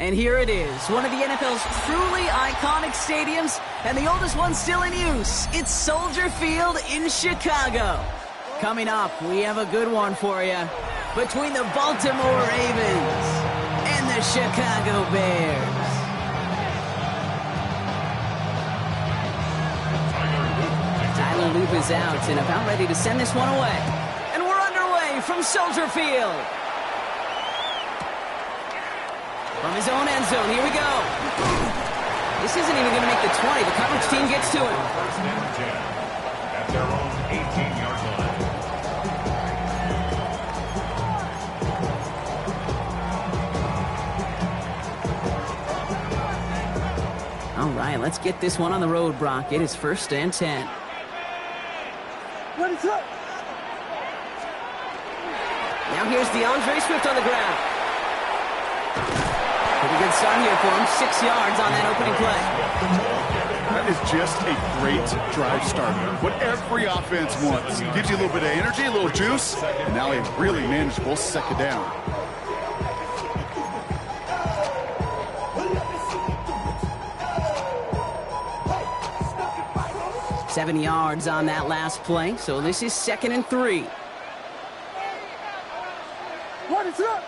And here it is, one of the NFL's truly iconic stadiums, and the oldest one still in use. It's Soldier Field in Chicago. Coming up, we have a good one for you. Between the Baltimore Ravens and the Chicago Bears. Tyler Loop is out and about ready to send this one away. And we're underway from Soldier Field. From his own end zone, here we go. This isn't even going to make the 20. The coverage team gets to him. First and 10 at their own 18-yard line. All right, let's get this one on the road, Brock. It is first and 10. What is up? Now here's DeAndre Swift on the ground. Pretty good start here for him. 6 yards on that opening play. That is just a great drive starter. What every offense wants. Gives you a little bit of energy, a little juice, and now a really manageable second down. Seven yards on that last play, so this is 2nd and 3. What is up?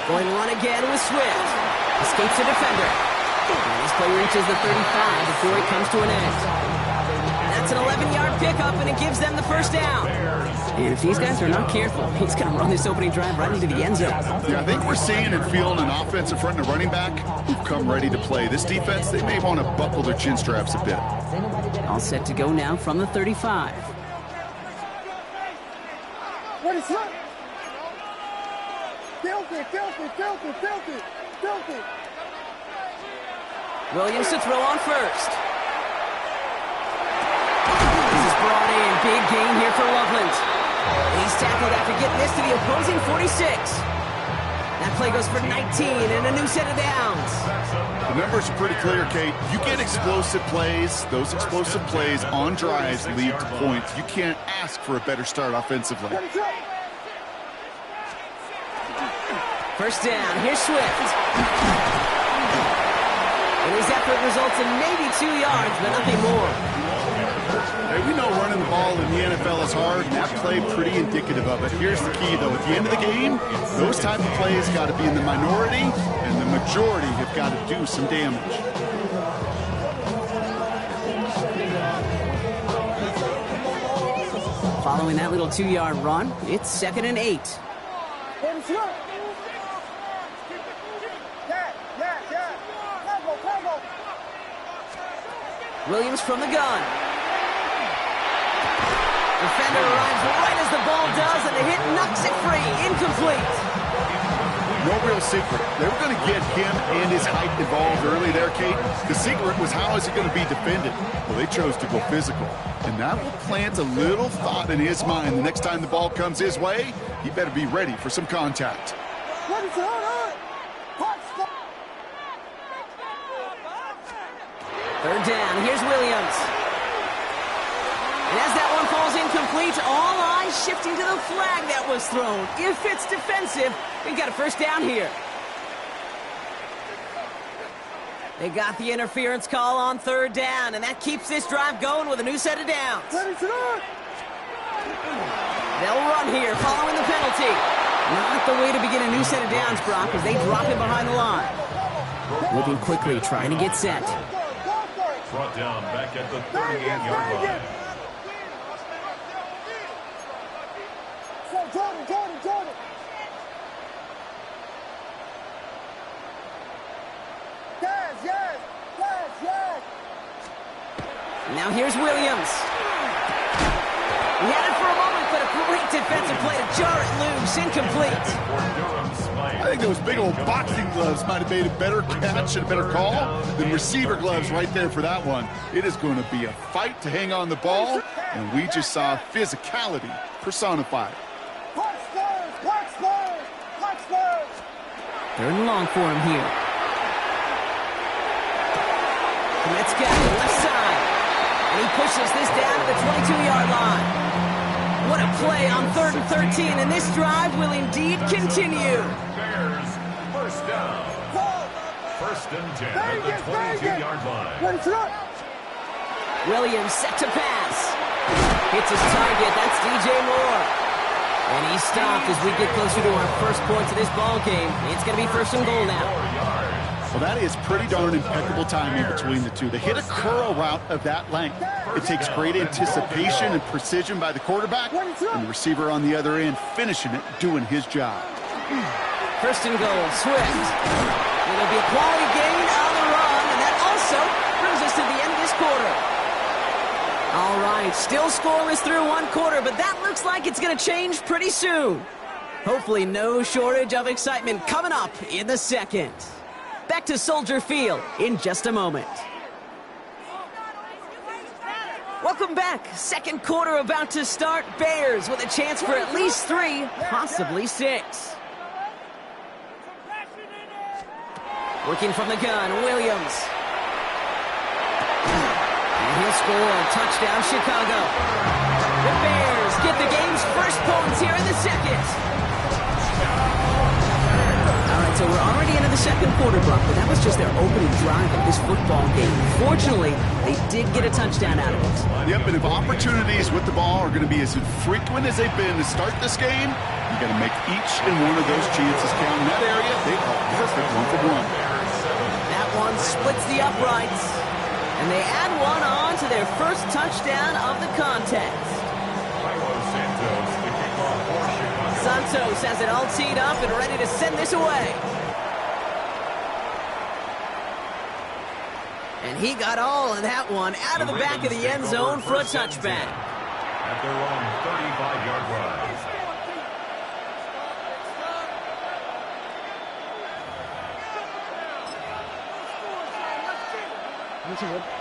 Going to run again with Swift. Escapes the defender. And this play reaches the 35 before it comes to an end. That's an 11-yard pickup, and it gives them the first down. And if these guys are not careful, he's going to run this opening drive right into the end zone. Yeah, I think we're seeing and feeling an offense in front of the running back who've come ready to play. This defense, they may want to buckle their chin straps a bit. All set to go now from the 35. What is up? Filthy. Williams to throw on first. This is brought in. Big gain here for Loveland. He's tackled after getting this to the opposing 46. That play goes for 19 and a new set of downs. The numbers are pretty clear, Kate. You get explosive plays. Those explosive plays on drives lead to points. You can't ask for a better start offensively. What is up? First down, here's Swift. And his effort results in maybe 2 yards, but nothing more. Hey, we know running the ball in the NFL is hard, and that play pretty indicative of it. Here's the key, though. At the end of the game, those type of plays got to be in the minority, and the majority have got to do some damage. Following that little 2-yard run, it's 2nd and 8. What is up? Williams from the gun. Defender arrives right as the ball does, and the hit knocks it free. Incomplete. No real secret. They were going to get him and his height involved early there, Kate. The secret was how is he going to be defended? Well, they chose to go physical. And that will plant a little thought in his mind. The next time the ball comes his way, he better be ready for some contact. What is up? Third down, here's Williams. And as that one falls incomplete, all eyes shifting to the flag that was thrown. If it's defensive, we've got a first down here. They got the interference call on third down, and that keeps this drive going with a new set of downs. What is up? They'll run here following the penalty. Not the way to begin a new set of downs, Brock, as they drop it behind the line. Moving quickly, trying to get set. Brought down back at the 38-yard line. Jordan. Yes. Now here's Williams. He had it for a moment, but a great defensive play to jar it loose. Incomplete. I think those big old boxing gloves might have made a better catch and a better call than receiver gloves right there for that one. It is going to be a fight to hang on the ball, and we just saw physicality personified. Third and long for him here. Let's go, left side. And he pushes this down to the 22-yard line. What a play on 3rd and 13, and this drive will indeed continue. Bears, first down. First and 10 at the 22-yard line. Ready to run. Williams set to pass. Hits his target. That's DJ Moore. And he stopped as we get closer to our first points of this ball game. It's going to be 1st and goal now. Well, that is pretty darn impeccable timing between the two. They hit a curl route of that length. It takes great anticipation and precision by the quarterback, and the receiver on the other end finishing it, doing his job. 1st and goal, Swift. It'll be a quality gain on the run, and that also brings us to the end of this quarter. All right, still scoreless through 1 quarter, but that looks like it's going to change pretty soon. Hopefully no shortage of excitement coming up in the 2nd. Back to Soldier Field in just a moment. Welcome back. 2nd quarter about to start. Bears with a chance for at least 3, possibly 6. Working from the gun, Williams. And he'll score. Touchdown, Chicago. The Bears get the game's first points here in the 2nd. All right, so we're already into the 2nd quarter, Buck, but that was just their opening drive of this football game. Fortunately, they did get a touchdown out of it. Yep, and if opportunities with the ball are going to be as infrequent as they've been to start this game, you got to make each and one of those chances count. In that area, they are perfect 1-for-1. That one splits the uprights, and they add one on to their first touchdown of the contest. Santos has it all teed up and ready to send this away. And he got all of that one out of the back of the end zone for a touchback. At their own 35-yard line.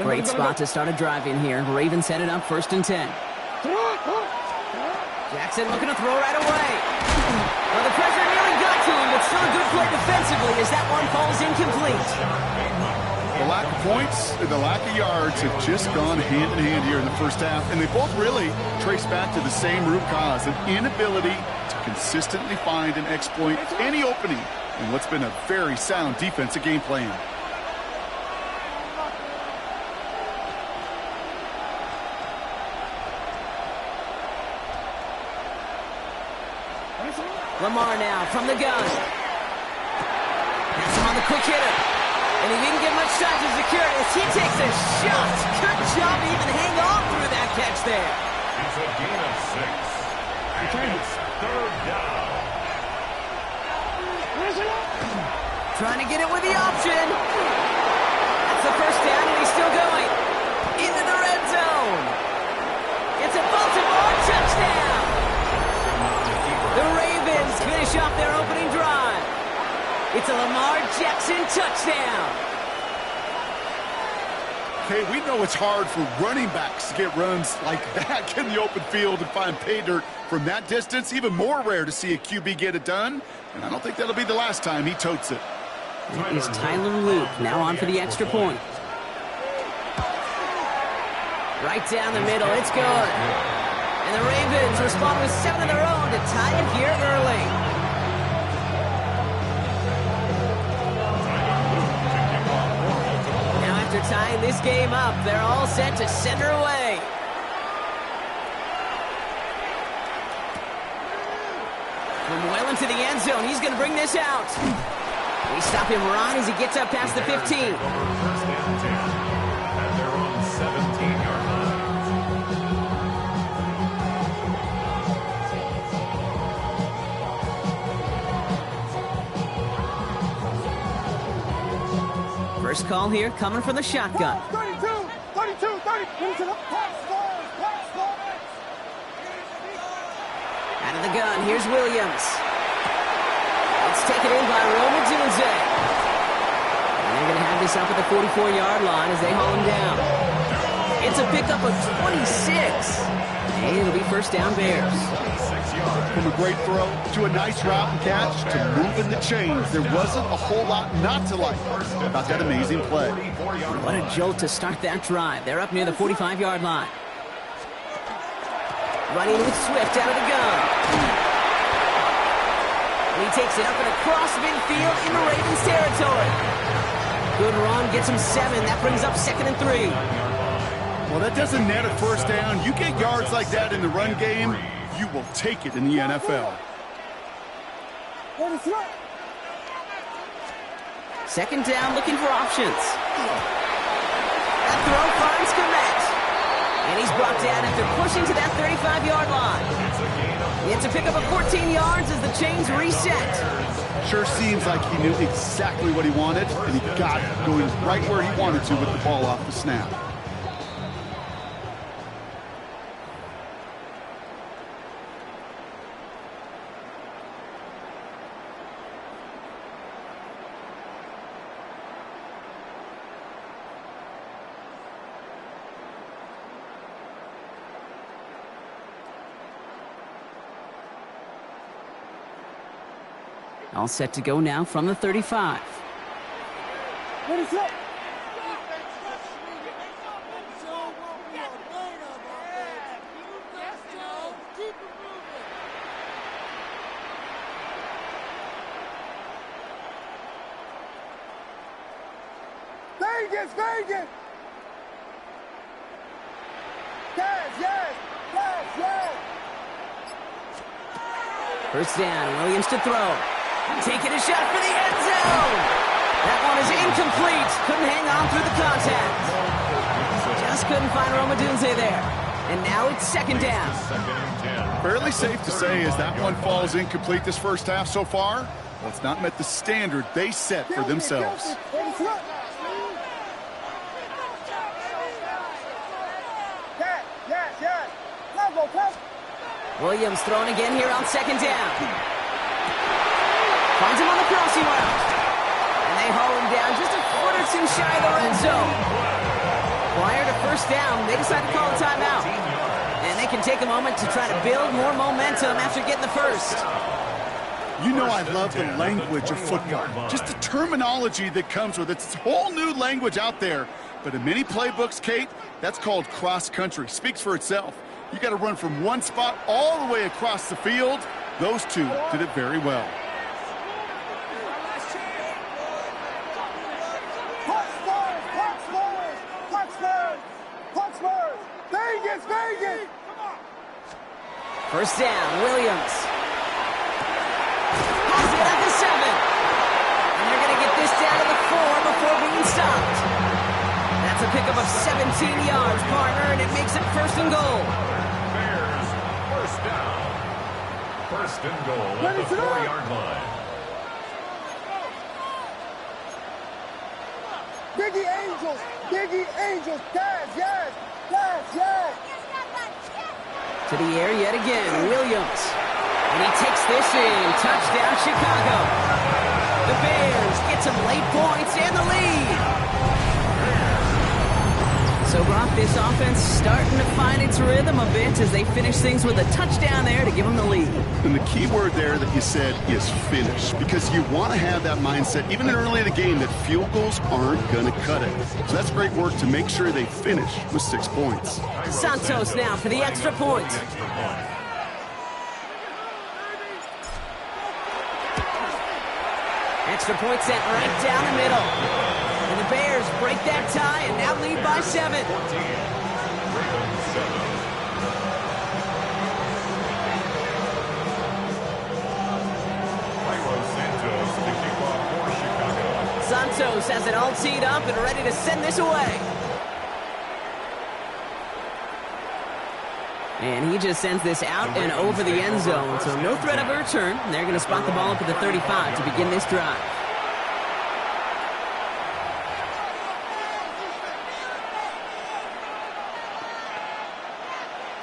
Great spot to start a drive in here. Ravens headed up 1st and 10. Jackson looking to throw right away. Well, the pressure nearly got to him, but still a good play defensively as that one falls incomplete. The lack of points and the lack of yards have just gone hand in hand here in the 1st half, and they both really trace back to the same root cause, an inability to consistently find and exploit any opening in what's been a very sound defensive game plan. Lamar now from the gun. That's him on the quick hitter. And he didn't get much time to secure it as he takes a shot. Good job to even hang on through that catch there. It's a gain of 6. And it's 3rd down. Trying to get it with the option. That's the 1st down, and he's still going. Into the red zone. It's a Baltimore touchdown. The Ravens finish off their opening drive. It's a Lamar Jackson touchdown. Okay, we know it's hard for running backs to get runs like that in the open field and find pay dirt from that distance. Even more rare to see a QB get it done, and I don't think that'll be the last time he totes it. It is Tyler Luke now on for the extra point. Right down the middle, it's good. And the Ravens respond with 7 of their own to tie it here early. Now after tying this game up, they're all set to send her away. From well into the end zone, he's going to bring this out. We stop him right as he gets up past the 15. 1st and 10 at their own 17-yard line. First call here coming from the shotgun. 32, 32, 30. Into the pass line. Out of the gun, here's Williams. It's taken in by Roma Dunze. And they're going to have this up at the 44-yard line as they haul him down. It's a pickup of 26. And it'll be 1st down Bears. From a great throw to a nice route and catch to moving the chains, there wasn't a whole lot not to like about that amazing play. What a jolt to start that drive. They're up near the 45-yard line. running with Swift out of the gun. And he takes it up and across midfield in the Ravens territory. Good run, gets him 7. That brings up 2nd and 3. Well, that doesn't net a first down. You get yards like that in the run game, you will take it in the NFL. 2nd down, looking for options. That throw finds Komet. And he's brought down after pushing to that 35-yard line. It's a pickup of 14 yards as the chains reset. Sure seems like he knew exactly what he wanted, and he got it going right where he wanted to with the ball off the snap. All set to go now from the 35. What is it? Vegas, Vegas! Yes, yes, yes, yes! First down, Williams to throw. Taking a shot for the end zone. That one is incomplete. Couldn't hang on through the contact. Just couldn't find Romadunze there. And now it's 2nd down. Fairly safe to say as that one falls incomplete this first half so far, well, it's not met the standard they set for themselves. Yes, yes, yes! Level, level! Williams throwing again here on 2nd down. Finds him on the crossing route. And they haul him down just a foot or 2 shy of the red zone. Prior to first down, they decide to call a timeout. And they can take a moment to try to build more momentum after getting the first. You know I love the language of football. Just the terminology that comes with it. It's a whole new language out there. But in many playbooks, Kate, that's called cross country. Speaks for itself. You got to run from one spot all the way across the field. Those two did it very well. Vegas, Vegas! First down, Williams. Has it at the 7. And they're going to get this down to the 4 before being stopped. That's a pickup of 17 yards, partner, and it makes it 1st and goal. Bears, first down. 1st and goal at the 4-yard line. Biggie Angels, Biggie Angels, yes, yes, yes, yes. To the air yet again, Williams. And he takes this in. Touchdown, Chicago. The Bears get some late points and the lead. So, Brock, this offense starting to find its rhythm a bit as they finish things with a touchdown there to give them the lead. And the key word there that you said is finish, because you want to have that mindset, even early in the game, that field goals aren't going to cut it. So that's great work to make sure they finish with 6 points. Santos now for the extra point. Extra point sent right down the middle. And the Bears break that tie and now lead by 7. Santos has it all teed up and ready to send this away. And he just sends this out and over the end zone, so no threat of a return. They're going to spot the ball up at the 35 to begin this drive.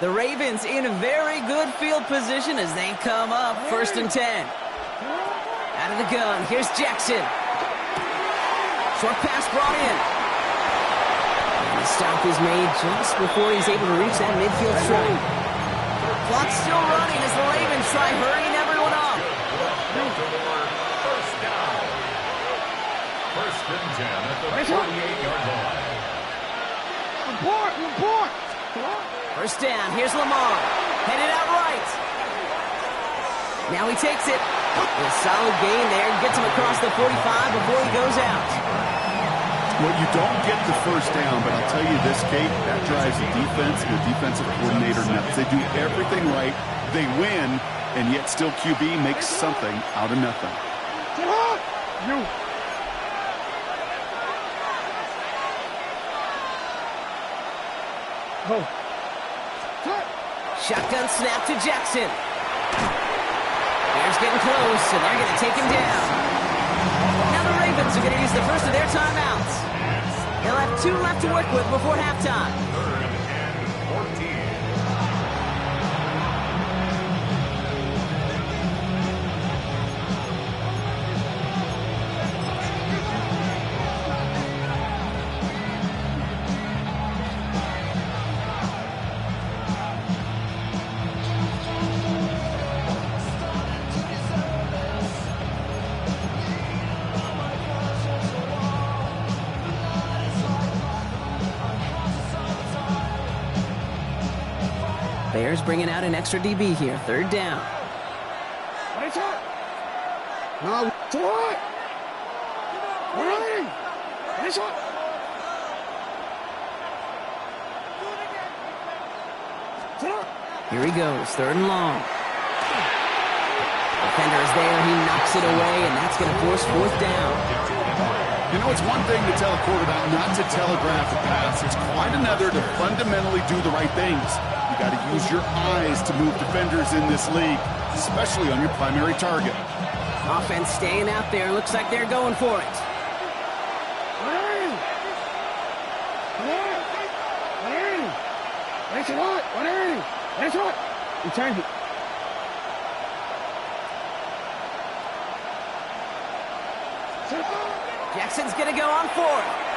The Ravens in a very good field position as they come up 1st and 10. Out of the gun, here's Jackson. Short pass brought in. And the stop is made just before he's able to reach that midfield strike. Clock's still running as the Ravens try hurrying everyone up. First down. 1st and 10 at the 48-yard line. Report! First down, here's Lamar. Headed out right. Now he takes it. A solid gain there. Gets him across the 45 before he goes out. Well, you don't get the first down, but I'll tell you this, Kate, that drives the defense and the defensive coordinator nuts. They do everything right. They win, and yet still QB makes something out of nothing. Shotgun snap to Jackson. Bears getting close, and they're going to take him down. Now the Ravens are going to use the first of their timeouts. They'll have 2 left to work with before halftime. 3rd and 14. Bears bringing out an extra DB here. 3rd down. Here he goes. 3rd and long. Defender is there. He knocks it away, and that's going to force 4th down. You know, it's one thing to tell a quarterback not to telegraph a pass. It's quite another to fundamentally do the right things. You got to use your eyes to move defenders in this league, especially on your primary target. Offense staying out there. Looks like they're going for it. Jackson's going to go on 4th.